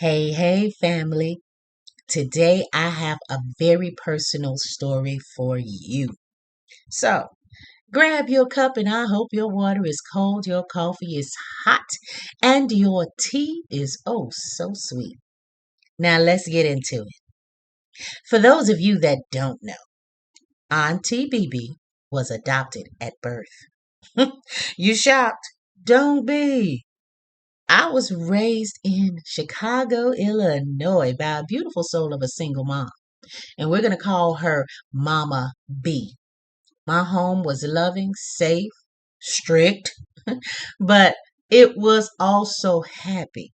Hey, hey, family. Today I have a very personal story for you. So, grab your cup and I hope your water is cold, your coffee is hot, and your tea is oh so sweet. Now, let's get into it. For those of you that don't know, Auntie BB was adopted at birth. You shocked? Don't be. I was raised in Chicago, Illinois by a beautiful soul of a single mom. And we're going to call her Mama B. My home was loving, safe, strict, but it was also happy.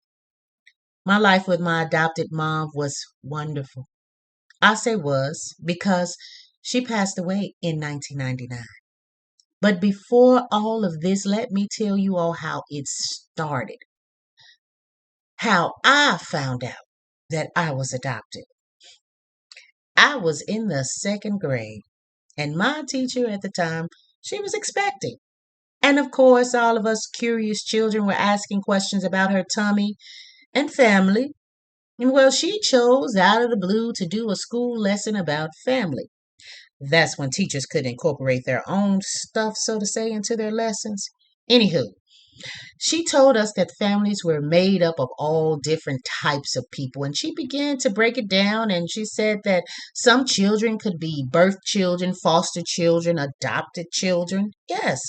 My life with my adopted mom was wonderful. I say was because she passed away in 1999. But before all of this, let me tell you all how it started, how I found out that I was adopted. I was in the second grade. And my teacher at the time, she was expecting. And of course, all of us curious children were asking questions about her tummy and family. And well, she chose out of the blue to do a school lesson about family. That's when teachers could incorporate their own stuff, so to say, into their lessons. Anywho, she told us that families were made up of all different types of people, and she began to break it down. And she said that some children could be birth children, foster children, adopted children. Yes.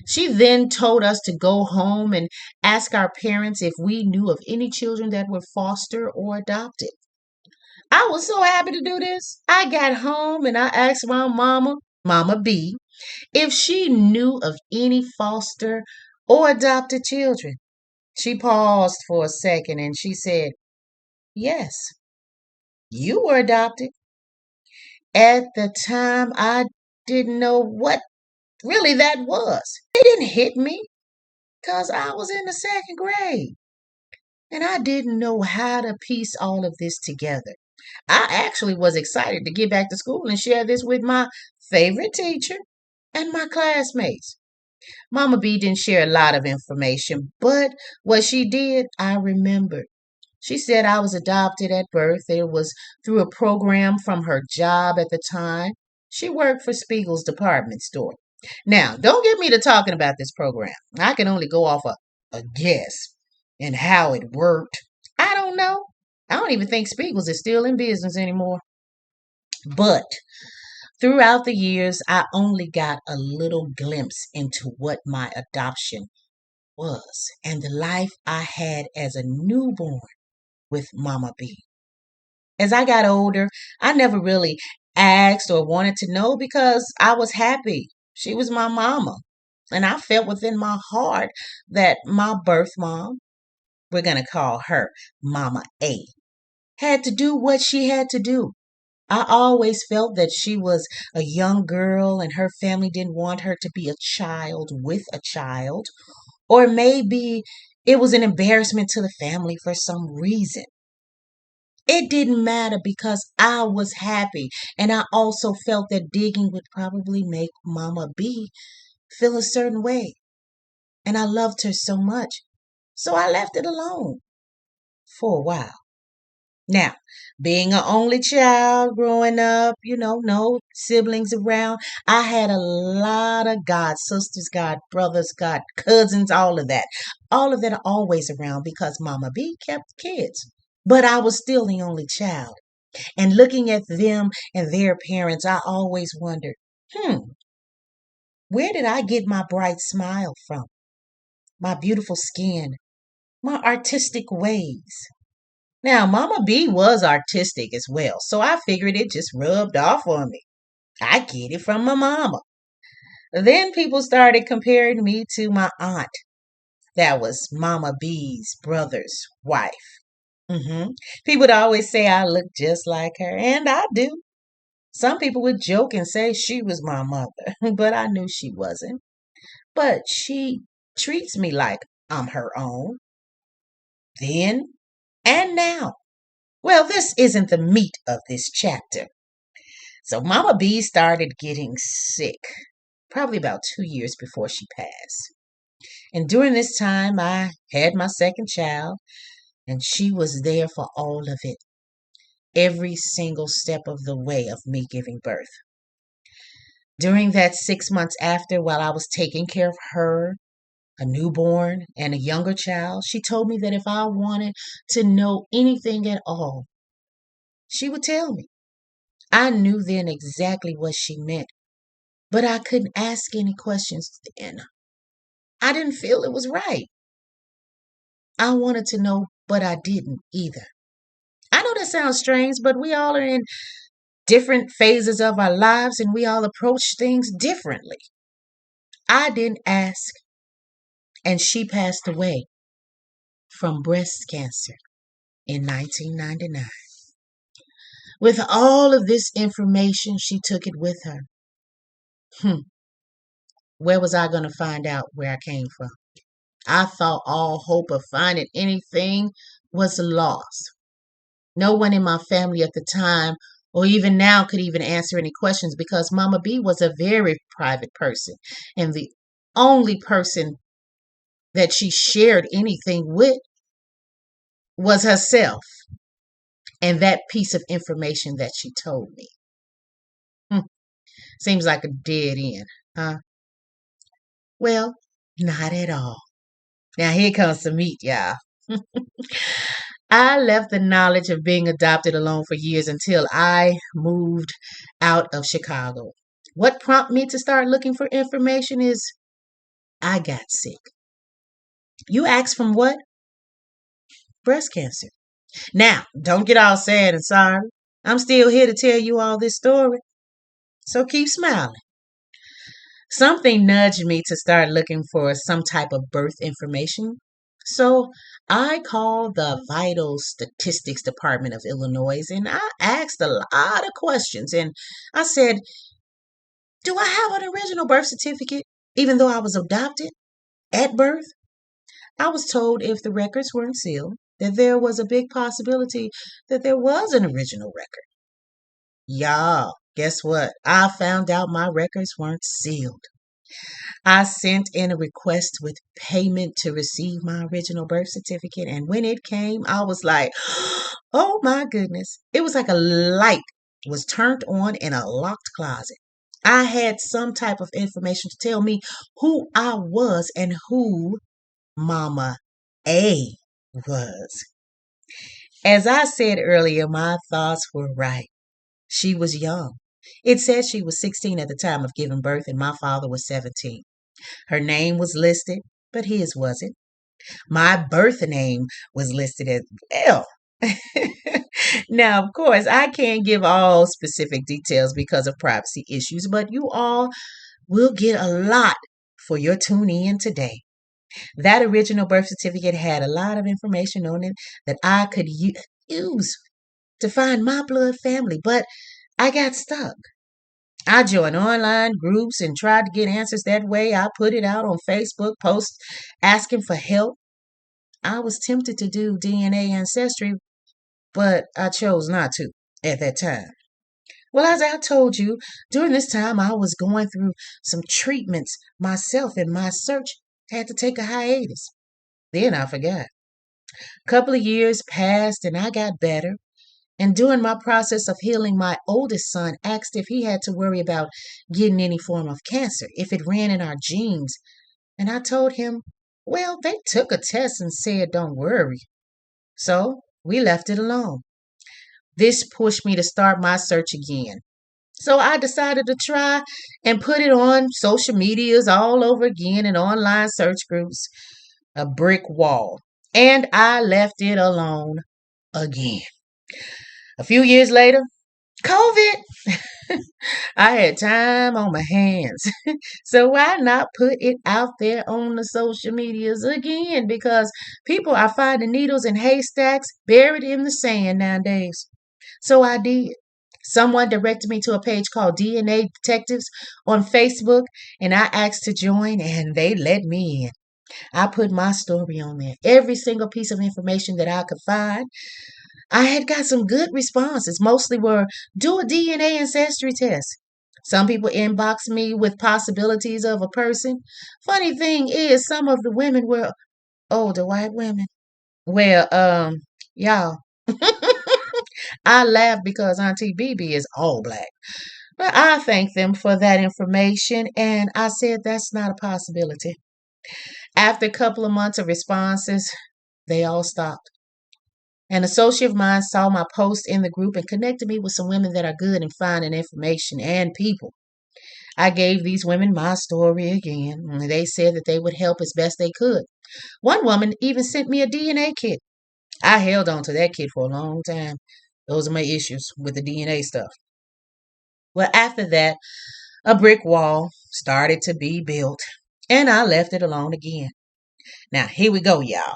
She then told us to go home and ask our parents if we knew of any children that were foster or adopted. I was so happy to do this. I got home and I asked my mama, Mama B, if she knew of any foster or adopted children. She paused for a second and she said, yes, you were adopted. At the time, I didn't know what really that was. It didn't hit me because I was in the second grade and I didn't know how to piece all of this together. I actually was excited to get back to school and share this with my favorite teacher and my classmates. Mama B didn't share a lot of information, but what she did, I remembered. She said I was adopted at birth. It was through a program from her job at the time. She worked for Spiegel's department store. Now, don't get me to talking about this program. I can only go off a guess and how it worked. I don't know. I don't even think Spiegel's is still in business anymore. But throughout the years, I only got a little glimpse into what my adoption was and the life I had as a newborn with Mama B. As I got older, I never really asked or wanted to know because I was happy. She was my mama. And I felt within my heart that my birth mom, we're going to call her Mama A, had to do what she had to do. I always felt that she was a young girl and her family didn't want her to be a child with a child. Or maybe it was an embarrassment to the family for some reason. It didn't matter because I was happy. And I also felt that digging would probably make Mama B feel a certain way. And I loved her so much. So I left it alone for a while. Now, being an only child growing up, no siblings around, I had a lot of god sisters, god brothers, god cousins, all of that. All of that are always around because Mama B kept kids. But I was still the only child. And looking at them and their parents, I always wondered, where did I get my bright smile from? My beautiful skin, my artistic ways. Now, Mama B was artistic as well, so I figured it just rubbed off on me. I get it from my mama. Then people started comparing me to my aunt. That was Mama B's brother's wife. People would always say I look just like her, and I do. Some people would joke and say she was my mother, but I knew she wasn't. But she treats me like I'm her own, then and now. Well, this isn't the meat of this chapter. So Mama B started getting sick, probably about 2 years before she passed. And during this time, I had my second child. And she was there for all of it, every single step of the way of me giving birth. During that 6 months after, while I was taking care of her, a newborn, and a younger child, she told me that if I wanted to know anything at all, she would tell me. I knew then exactly what she meant, but I couldn't ask any questions then. I didn't feel it was right. I wanted to know, but I didn't either. I know that sounds strange, but we all are in different phases of our lives and we all approach things differently. I didn't ask, and she passed away from breast cancer in 1999. With all of this information, she took it with her. Where was I going to find out where I came from? I thought all hope of finding anything was lost. No one in my family at the time or even now could even answer any questions because Mama B was a very private person. And the only person that she shared anything with was herself and that piece of information that she told me. Seems like a dead end, huh? Well, not at all. Now here comes some meat, y'all. I left the knowledge of being adopted alone for years until I moved out of Chicago. What prompted me to start looking for information is I got sick. You asked from what? Breast cancer. Now, don't get all sad and sorry. I'm still here to tell you all this story. So keep smiling. Something nudged me to start looking for some type of birth information. So I called the Vital Statistics Department of Illinois and I asked a lot of questions. And I said, do I have an original birth certificate even though I was adopted at birth? I was told if the records weren't sealed, that there was a big possibility that there was an original record. Y'all, guess what? I found out my records weren't sealed. I sent in a request with payment to receive my original birth certificate, and when it came, I was like, oh my goodness. It was like a light was turned on in a locked closet. I had some type of information to tell me who I was and who Mama A was. As I said earlier, my thoughts were right. She was young. It said she was 16 at the time of giving birth, and my father was 17. Her name was listed, but his wasn't. My birth name was listed as well. Now, of course, I can't give all specific details because of privacy issues, but you all will get a lot for your tune in today. That original birth certificate had a lot of information on it that I could use to find my blood family, but I got stuck. I joined online groups and tried to get answers that way. I put it out on Facebook, posts asking for help. I was tempted to do DNA ancestry, but I chose not to at that time. Well, as I told you, during this time I was going through some treatments myself and my search had to take a hiatus. Then I forgot. A couple of years passed and I got better. And during my process of healing, my oldest son asked if he had to worry about getting any form of cancer, if it ran in our genes. And I told him, well, they took a test and said, don't worry. So we left it alone. This pushed me to start my search again. So I decided to try and put it on social medias all over again and online search groups, a brick wall. And I left it alone again. A few years later, COVID. I had time on my hands. So why not put it out there on the social medias again? Because people are finding needles in haystacks buried in the sand nowadays. So I did. Someone directed me to a page called DNA Detectives on Facebook, and I asked to join, and they let me in. I put my story on there, every single piece of information that I could find. I had got some good responses. Mostly were do a DNA ancestry test. Some people inboxed me with possibilities of a person. Funny thing is, some of the women were older white women. Well, y'all, I laugh because Auntie BB is all black. But I thank them for that information, and I said that's not a possibility. After a couple of months of responses, they all stopped. An associate of mine saw my post in the group and connected me with some women that are good in finding information and people. I gave these women my story again, and they said that they would help as best they could. One woman even sent me a DNA kit. I held on to that kit for a long time. Those are my issues with the DNA stuff. Well, after that, a brick wall started to be built, and I left it alone again. Now, here we go, y'all.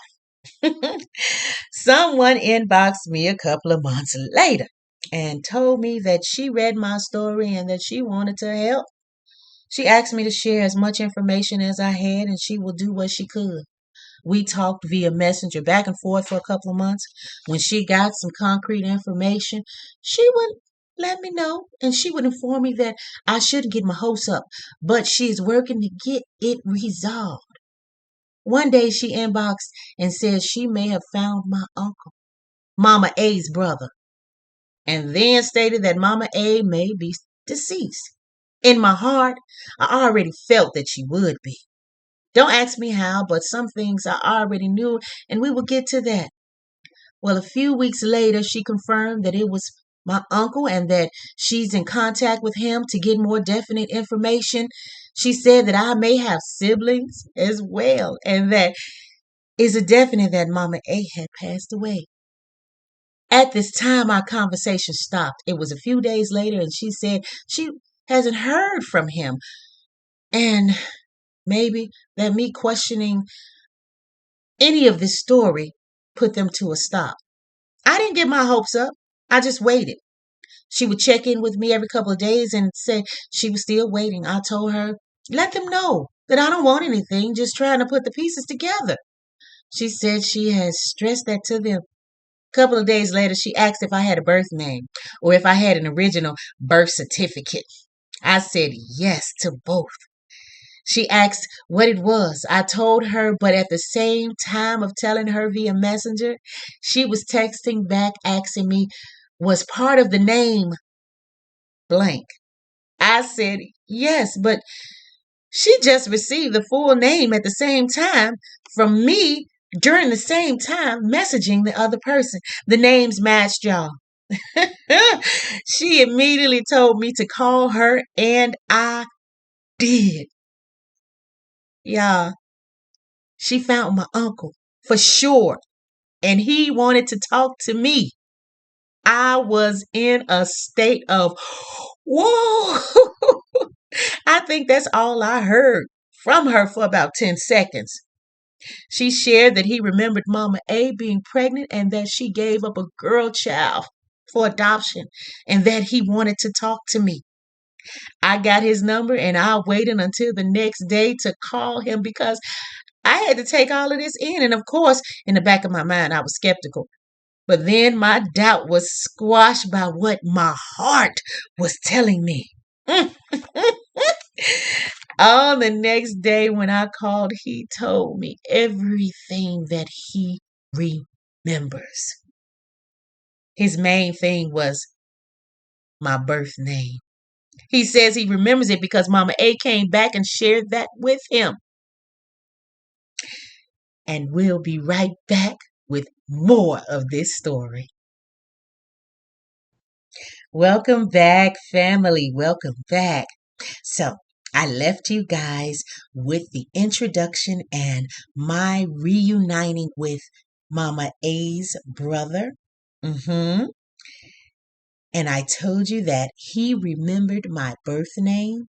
Someone inboxed me a couple of months later and told me that she read my story and that she wanted to help. She asked me to share as much information as I had, and she will do what she could. We talked via messenger back and forth for a couple of months. When she got some concrete information, she would let me know, and she would inform me that I shouldn't get my hopes up, but she's working to get it resolved. One day she inboxed and said she may have found my uncle, Mama A's brother, and then stated that Mama A may be deceased. In my heart, I already felt that she would be. Don't ask me how, but some things I already knew, and we will get to that. Well, a few weeks later, she confirmed that it was my uncle and that she's in contact with him to get more definite information. She said that I may have siblings as well, and that is a definite that Mama A had passed away. At this time, our conversation stopped. It was a few days later, and she said she hasn't heard from him, and maybe that me questioning any of this story put them to a stop. I didn't get my hopes up. I just waited. She would check in with me every couple of days and say she was still waiting. I told her, let them know that I don't want anything, just trying to put the pieces together. She said she has stressed that to them. A couple of days later, she asked if I had a birth name or if I had an original birth certificate. I said yes to both. She asked what it was. I told her, but at the same time of telling her via messenger, she was texting back asking me, was part of the name blank? I said yes, but she just received the full name at the same time from me during the same time messaging the other person. The names matched, y'all. She immediately told me to call her, and I did. Y'all, she found my uncle for sure, and he wanted to talk to me. I was in a state of whoa. I think that's all I heard from her for about 10 seconds. She shared that he remembered Mama A being pregnant and that she gave up a girl child for adoption and that he wanted to talk to me. I got his number and I waited until the next day to call him because I had to take all of this in. And of course, in the back of my mind, I was skeptical. But then my doubt was squashed by what my heart was telling me. On the next day when I called, he told me everything that he remembers. His main thing was my birth name. He says he remembers it because Mama A came back and shared that with him. And we'll be right back with more of this story. Welcome back, family. Welcome back. So, I left you guys with the introduction and my reuniting with Mama A's brother. And I told you that he remembered my birth name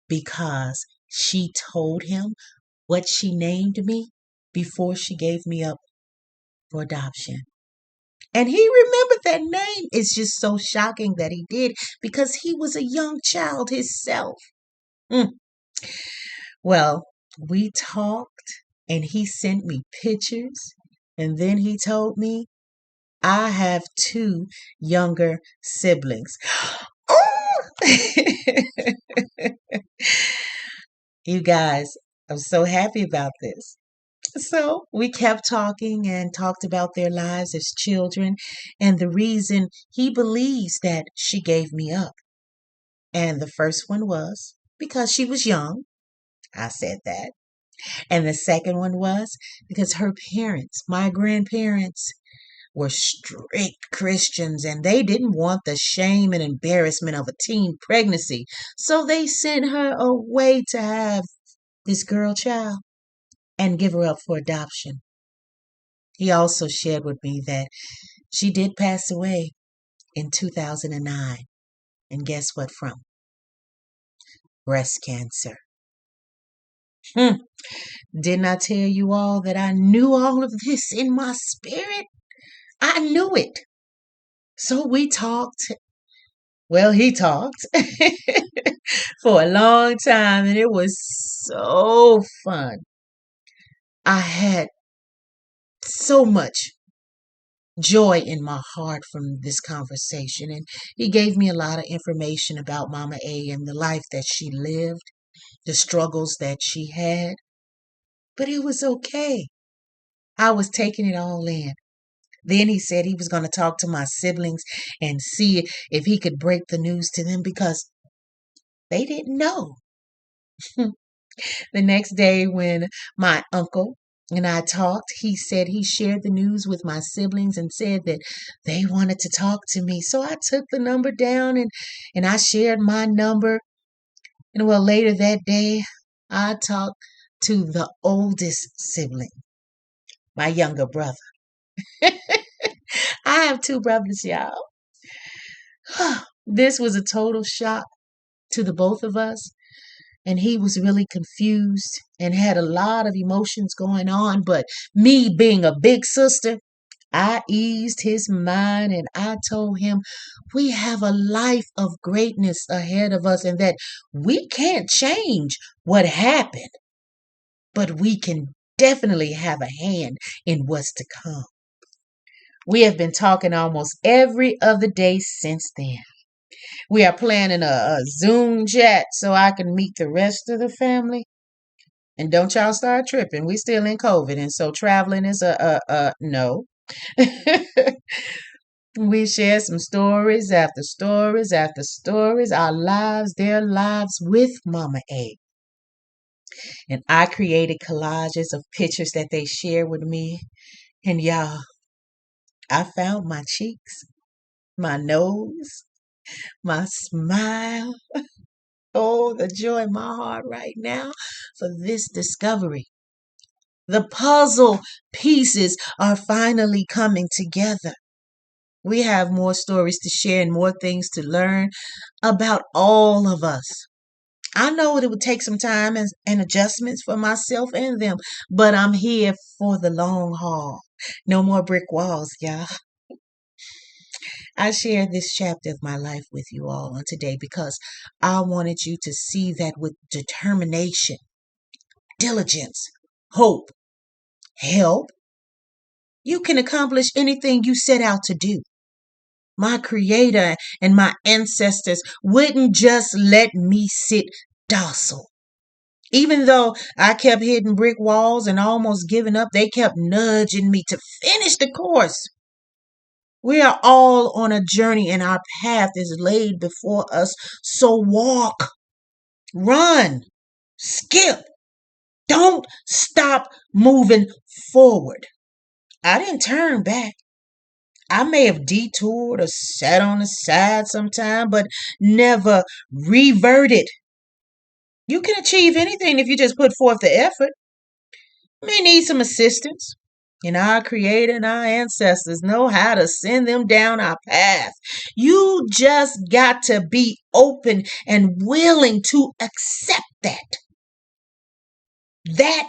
because she told him what she named me before she gave me up for adoption. And he remembered that name. It's just so shocking that he did because he was a young child himself. Well, we talked and he sent me pictures. And then he told me I have two younger siblings. Oh! You guys, I'm so happy about this. So we kept talking and talked about their lives as children and the reason he believes that she gave me up. And the first one was because she was young. I said that. And the second one was because her parents, my grandparents, were strict Christians and they didn't want the shame and embarrassment of a teen pregnancy. So they sent her away to have this girl child and give her up for adoption. He also shared with me that she did pass away in 2009. And guess what from? Breast cancer. Didn't I tell you all that I knew all of this in my spirit? I knew it. So we talked. Well, he talked for a long time, and it was so fun. I had so much joy in my heart from this conversation, and he gave me a lot of information about Mama A and the life that she lived, the struggles that she had. But it was okay. I was taking it all in. Then he said he was going to talk to my siblings and see if he could break the news to them because they didn't know. The next day, when my uncle and I talked, he said he shared the news with my siblings and said that they wanted to talk to me. So I took the number down and I shared my number. And well, later that day, I talked to the oldest sibling, my younger brother. I have two brothers, y'all. This was a total shock to the both of us. And he was really confused and had a lot of emotions going on. But me being a big sister, I eased his mind and I told him we have a life of greatness ahead of us and that we can't change what happened, but we can definitely have a hand in what's to come. We have been talking almost every other day since then. We are planning a Zoom chat so I can meet the rest of the family. And don't y'all start tripping. We still in COVID, and so traveling is a no. We share some stories after stories after stories, our lives, their lives with Mama A. And I created collages of pictures that they share with me. And y'all, I found my cheeks, my nose, my smile. Oh, the joy in my heart right now for this discovery. The puzzle pieces are finally coming together. We have more stories to share and more things to learn about all of us. I know it would take some time and adjustments for myself and them, but I'm here for the long haul. No more brick walls, y'all. I share this chapter of my life with you all on today because I wanted you to see that with determination, diligence, hope, help, you can accomplish anything you set out to do. My creator and my ancestors wouldn't just let me sit docile. Even though I kept hitting brick walls and almost giving up, they kept nudging me to finish the course. We are all on a journey and our path is laid before us. So walk, run, skip. Don't stop moving forward. I didn't turn back. I may have detoured or sat on the side sometime, but never reverted. You can achieve anything if you just put forth the effort. You may need some assistance. And our Creator and our ancestors know how to send them down our path. You just got to be open and willing to accept that. That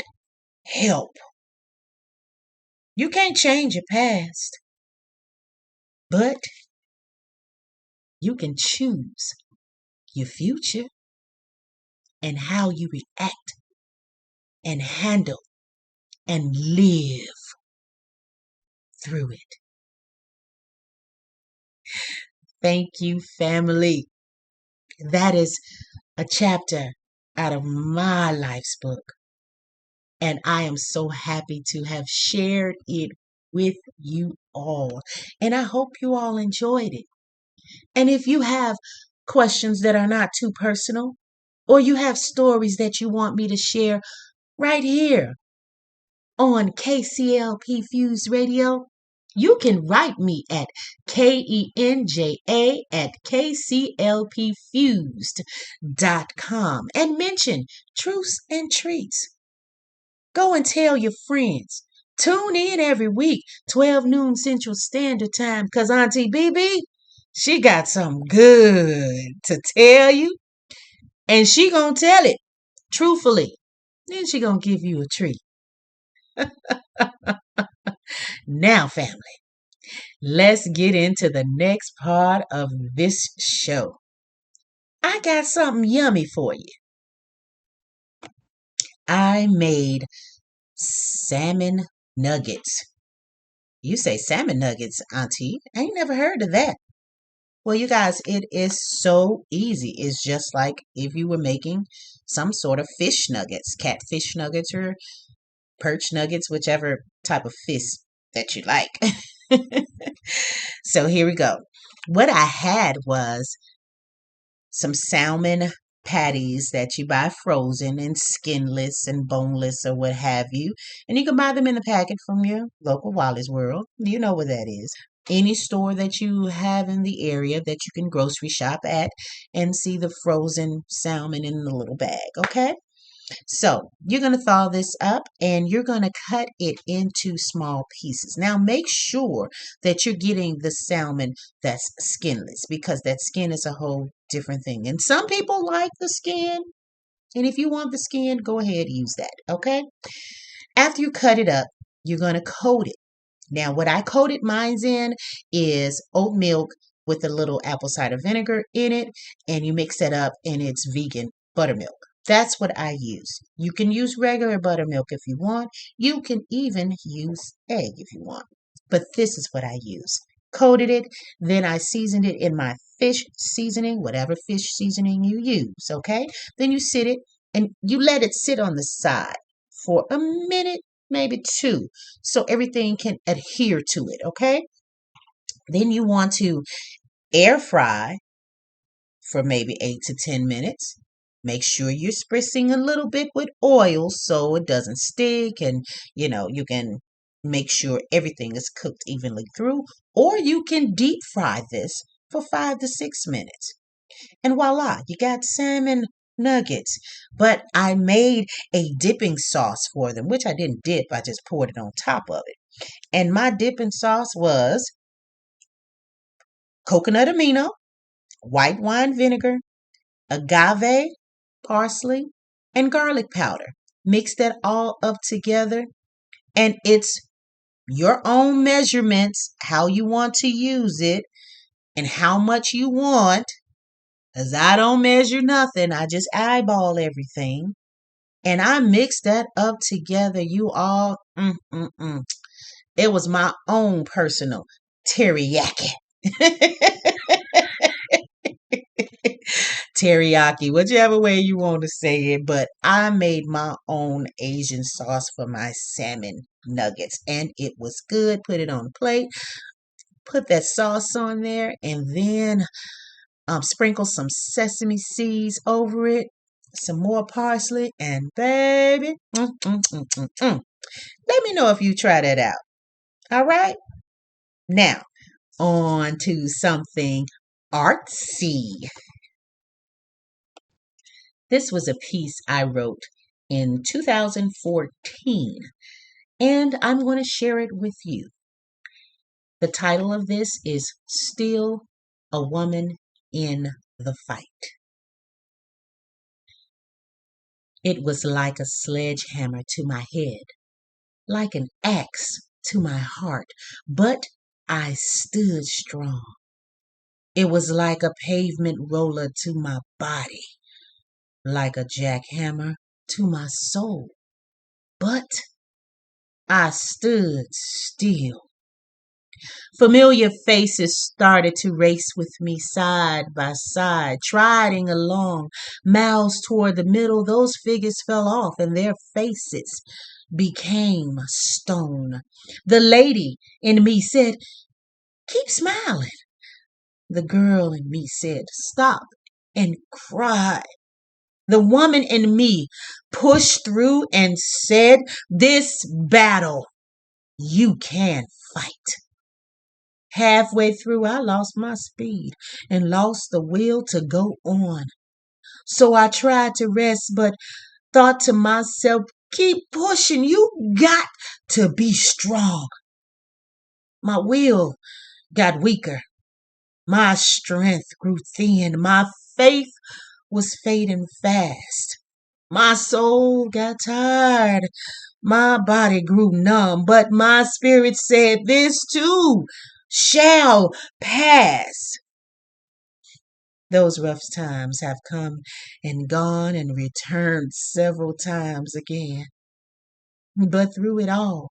help. You can't change your past, but you can choose your future and how you react and handle and live through it. Thank you, family. That is a chapter out of my life's book. And I am so happy to have shared it with you all. And I hope you all enjoyed it. And if you have questions that are not too personal, or you have stories that you want me to share right here on KCLP Fused Radio, you can write me at KENJA@KCLPFused.com and mention Truths and Treats. Go and tell your friends. Tune in every week, 12 noon Central Standard Time, because Auntie BB, she got something good to tell you, and she gonna tell it truthfully. Then she gonna give you a treat. Now, family, let's get into the next part of this show. I got something yummy for you. I made salmon nuggets. You say salmon nuggets, Auntie? I ain't never heard of that. Well, you guys, it is so easy. It's just like if you were making some sort of fish nuggets, catfish nuggets or perch nuggets, whichever type of fish that you like. So here we go. What I had was some salmon patties that you buy frozen and skinless and boneless or what have you. And you can buy them in the packet from your local Wally's World. You know where that is. Any store that you have in the area that you can grocery shop at and see the frozen salmon in the little bag, okay? So you're going to thaw this up and you're going to cut it into small pieces. Now make sure that you're getting the salmon that's skinless, because that skin is a whole different thing. And some people like the skin. And if you want the skin, go ahead and use that, okay? After you cut it up, you're going to coat it. Now what I coated mine in is oat milk with a little apple cider vinegar in it. And you mix that up and it's vegan buttermilk. That's what I use. You can use regular buttermilk if you want. You can even use egg if you want. But this is what I use. Coated it, then I seasoned it in my fish seasoning, whatever fish seasoning you use, okay? Then you sit it and you let it sit on the side for a minute, maybe two, so everything can adhere to it, okay? Then you want to air fry for maybe 8 to 10 minutes. Make sure you're spritzing a little bit with oil so it doesn't stick, and you can make sure everything is cooked evenly through. Or you can deep fry this for 5 to 6 minutes. And voila, you got salmon nuggets. But I made a dipping sauce for them, which I didn't dip, I just poured it on top of it. And my dipping sauce was coconut amino, white wine vinegar, agave, parsley, and garlic powder. Mix that all up together, and it's your own measurements, how you want to use it and how much you want, because I don't measure nothing. I just eyeball everything. And I mixed that up together, you all. It was my own personal teriyaki. Teriyaki, whichever way you want to say it, but I made my own Asian sauce for my salmon nuggets, and it was good. Put it on a plate, put that sauce on there, and then sprinkle some sesame seeds over it, some more parsley, and baby, let me know if you try that out. All right, now on to something artsy. This was a piece I wrote in 2014, and I'm going to share it with you. The title of this is Still a Woman in the Fight. It was like a sledgehammer to my head, like an axe to my heart, but I stood strong. It was like a pavement roller to my body, like a jackhammer to my soul, but I stood still. Familiar faces started to race with me side by side, striding along, miles toward the middle. Those figures fell off, and their faces became stone. The lady in me said, "Keep smiling." The girl in me said, "Stop," and cried. The woman in me pushed through and said, "This battle you can fight." Halfway through, I lost my speed and lost the will to go on. So I tried to rest, but thought to myself, "Keep pushing. You got to be strong." My will got weaker. My strength grew thin. My faith was fading fast. My soul got tired. My body grew numb, but my spirit said, "This too shall pass." Those rough times have come and gone and returned several times again. But through it all,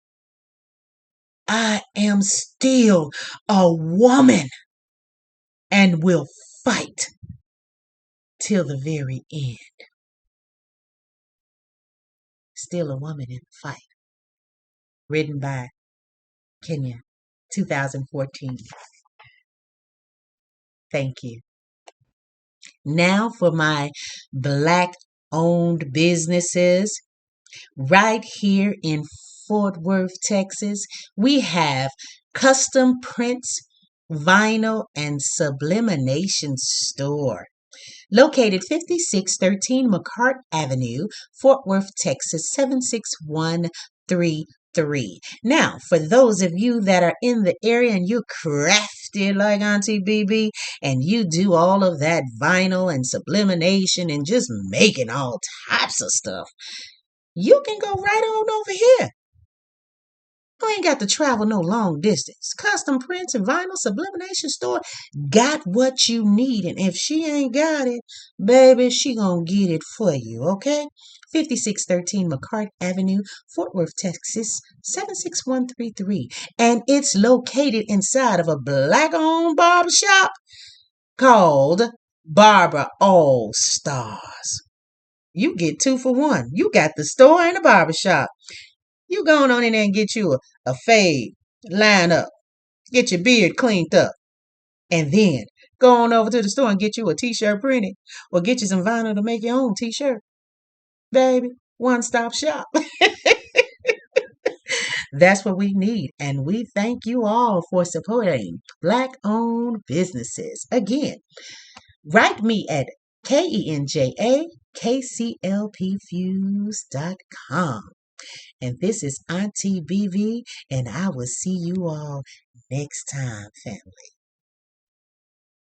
I am still a woman and will fight till the very end. Still a woman in the fight. Written by Kenya, 2014. Thank you. Now for my Black owned businesses. Right here in Fort Worth, Texas, we have Custom Prints, Vinyl, and Sublimation Store. Located 5613 McCart Avenue, Fort Worth, Texas, 76133. Now, for those of you that are in the area and you're crafty like Auntie BB and you do all of that vinyl and sublimation and just making all types of stuff, you can go right on over here. You ain't got to travel no long distance. Custom Prints and Vinyl Sublimation Store got what you need. And if she ain't got it, baby, she gonna get it for you, okay? 5613 McCart Avenue, Fort Worth, Texas, 76133. And it's located inside of a Black-owned barbershop called Barber All Stars. You get 2 for 1. You got the store and the barbershop. You going on in there and get you a fade, line up, get your beard cleaned up, and then go on over to the store and get you a t-shirt printed or get you some vinyl to make your own t-shirt. Baby, one-stop shop. That's what we need. And we thank you all for supporting Black-owned businesses. Again, write me at KenjaKCLPFused.com. And this is Auntie BB, and I will see you all next time, family.